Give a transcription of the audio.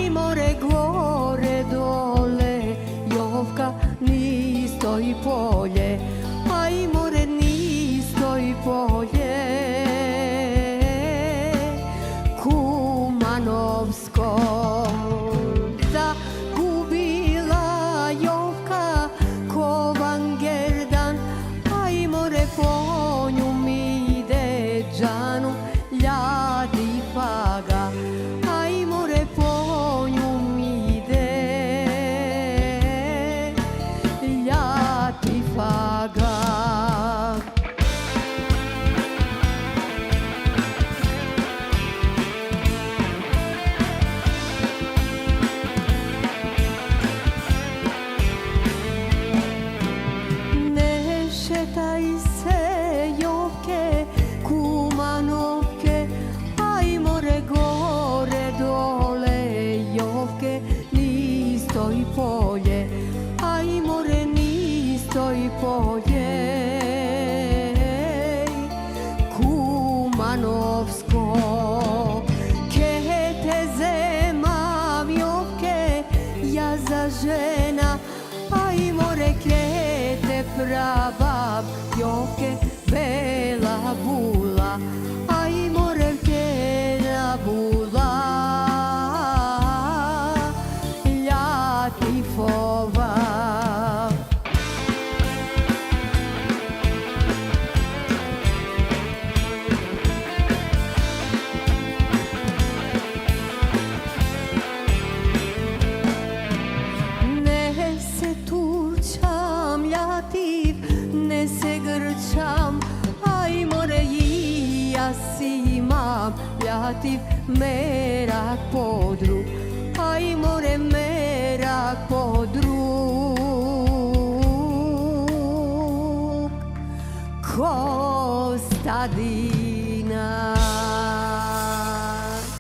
i more gore dole, Jovka nisto i polje, a i more nisto i polje. Kumanovsko zagubila Jovka Kovangerdan, a i more po nju mi ide džanu ljadi paga, a i more po nju mi ide ljadi paga. Ne šetaj se Jovke Kumanovke, a i more gore dole, Jovke nisto i polje, a i more nisto i polje. Kumanovsko ke te zema Jovke, ja za žena, a i more ke te prava Jovke bela bula, a i more bela bula ljatifova. Ne se turčam ljativ, ne se grčam, a i more i ja si imam ljativ merak podrug, a i more merak podrug. Ko stadi